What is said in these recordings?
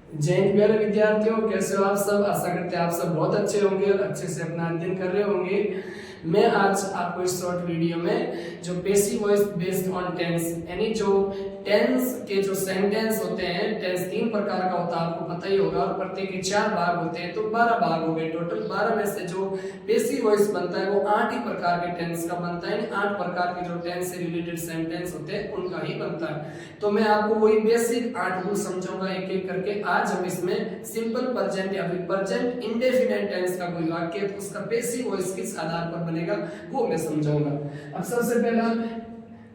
जय हिंद प्यारे विद्यार्थियों, कैसे हो आप सब। आशा करते हैं आप सब बहुत अच्छे होंगे और अच्छे से अपना अध्ययन कर रहे होंगे। मैं आज आपको इस शॉर्ट वीडियो में जो passive voice based on tense, यानी जो टेंस के जो सेंटेंस होते हैं, टेंस 3 प्रकार का होता है, आपको पता ही होगा, और प्रत्येक के 4 भाग होते हैं, तो 12 भाग हो गए टोटल। 12 में से जो पेसिव वॉइस बनता है वो 8 ही प्रकार के टेंस का बनता है, 8 प्रकार के जो टेंस से रिलेटेड सेंटेंस होते हैं उनका ही बनता है। तो मैं आपको वही बेसिक 8 रूल समझाऊंगा एक एक करके। आज हम इसमें सिंपल प्रेजेंट या फिर प्रेजेंट इंडेफिनिट टेंस का कोई वाक्य है तो उसका पेसिव वॉइस किस आधार पर बनेगा वो मैं समझाऊंगा। अब सबसे पहला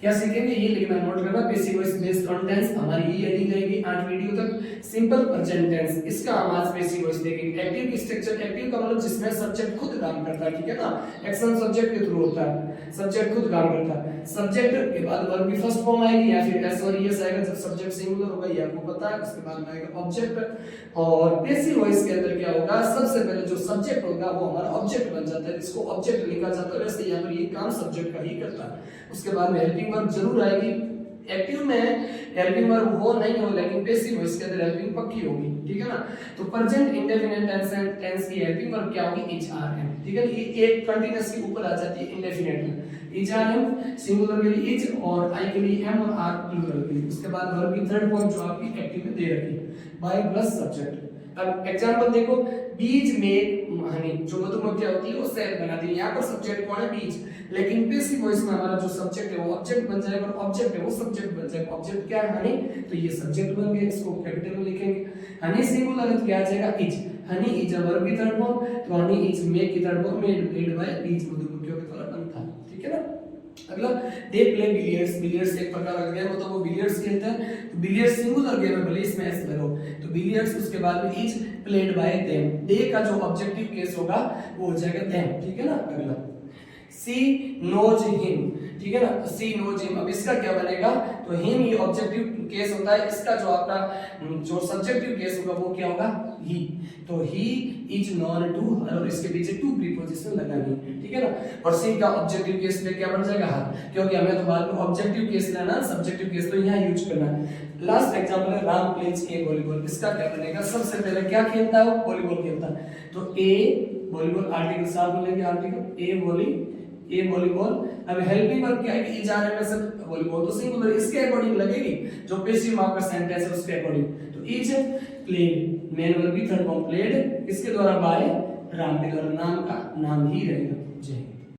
क्या सीखेंगे, ये लिखना नोट करना। Passive voice based on tense हमारी ये हेडिंग रहेगी 8 वीडियो तक। सिंपल प्रेजेंट टेंस, इसका हम आज पेसिव वॉइस देखेंगे। एक्टिव स्ट्रक्चर, एक्टिव का मतलब जिसमें सब्जेक्ट खुद काम करता है, ठीक है ना। एक्शन सब्जेक्ट के थ्रू होता है, सब्जेक्ट खुद काम करता है। सब्जेक्ट के बाद वर्ब की फर्स्ट फॉर्म आएगी या फिर एस और एस आएगा जब सब्जेक्ट सिंगुलर होगा, ये आपको पता है। उसके बाद में आएगा ऑब्जेक्ट। और पेसिव वॉइस के अंदर क्या होगा, सबसे पहले जो सब्जेक्ट होगा वो हमारा ऑब्जेक्ट बन जाता है, जिसको ऑब्जेक्ट लिखा जाता है। वैसे यहाँ पर ये काम सब्जेक्ट का ही करता है। उसके बाद में हेल्पिंग वर्ब जरूर आएगी। एक्टिव में हेल्पिंग वर्ब हो नहीं हो, लेकिन पेसिव वॉइस के अंदर हेल्पिंग पक्की होगी, ठीक है ना। तो प्रेजेंट इंडेफिनिट टेंस की हेल्पिंग वर्ब क्या होगी, इज आर एम, ठीक है। ये एक कंटीन्यूअस के ऊपर आ जाती है इंडेफिनिट में। इज आर एम सिंगुलर के लिए इज और आई के लिए एम और आर प्लूरल के लिए। उसके बाद वर्ब की थर्ड फॉर्म जो आपकी एक्टिव में दे रखी है, बाय प्लस सब्जेक्ट। अब एग्जांपल देखो, बीज में हनी, जो मधुमक्खियां होती है वो शहद बनाती है। यहाँ पर सब्जेक्ट कौन है, बीज, लेकिन पेसिव वॉइस में हमारा जो सब्जेक्ट है वो ऑब्जेक्ट बन जाएगा और ऑब्जेक्ट है वो सब्जेक्ट बन जाएगा। ऑब्जेक्ट क्या है, हनी, तो ये सब्जेक्ट बन गया, इसको कैपिटल में लिखेंगे। हनी सिंगुलर है तो क्या आ जाएगा, is. Honey is a verb की थर्ड फॉर्म, तो हनी इज मेक की थर्ड फॉर्म, मेड बाय बीज, मधुमक्खियों के द्वारा बनता है, ठीक है ना। अगला, दे प्ले बिलियर्ड्स। बिलियर्ड्स एक प्रकार का गेम होता है, वो बिलियर्ड्स खेलते हैं। तो बिलियर्ड्स सिंगुलर गेम है, भले इसमें एस लगा हो, तो बिलियर्ड्स। उसके बाद में इज प्लेड बाय देम, दे का जो ऑब्जेक्टिव केस होगा वो हो जाएगा देम, ठीक है ना। अगला, सी नोज हिम, ठीक है ना, सी नोज हिम। अब इसका क्या बनेगा, तो हिम ये ऑब्जेक्टिव केस होता है, इसका जो आपका जो सब्जेक्टिव केस होगा वो क्या होगा, ही। तो he is known to her, और इसके पीछे टू प्रीपोजिशन लगानी, ठीक है ना। और सी का ऑब्जेक्टिव केस में क्या बन जाएगा, हर, क्योंकि हमें तो बाद में ऑब्जेक्टिव केस लेना, सब्जेक्टिव केस तो यहाँ यूज करना है। लास्ट एग्जांपल है, राम प्लेज ए वॉलीबॉल। इसका क्या बनेगा, सबसे पहले क्या खेलता है वो, वॉलीबॉल खेलता है। तो ए वॉलीबॉल, आर्टिकल साथ में लेंगे, आर्टिकल ए वॉलीबॉल। अब हेल्पिंग वर्ब क्या है, इज आर एम एस, वॉलीबॉल तो सिंगुलर, इसके अकॉर्डिंग लगेगी जो पेसिव मार्कर सेंटेंस है उसके अकॉर्डिंग। तो इज प्लेड, मेन वर्ब की थर्ड फॉर्म प्लेड, इसके द्वारा बाय, राम के द्वारा, नाम का नाम ही रहेगा।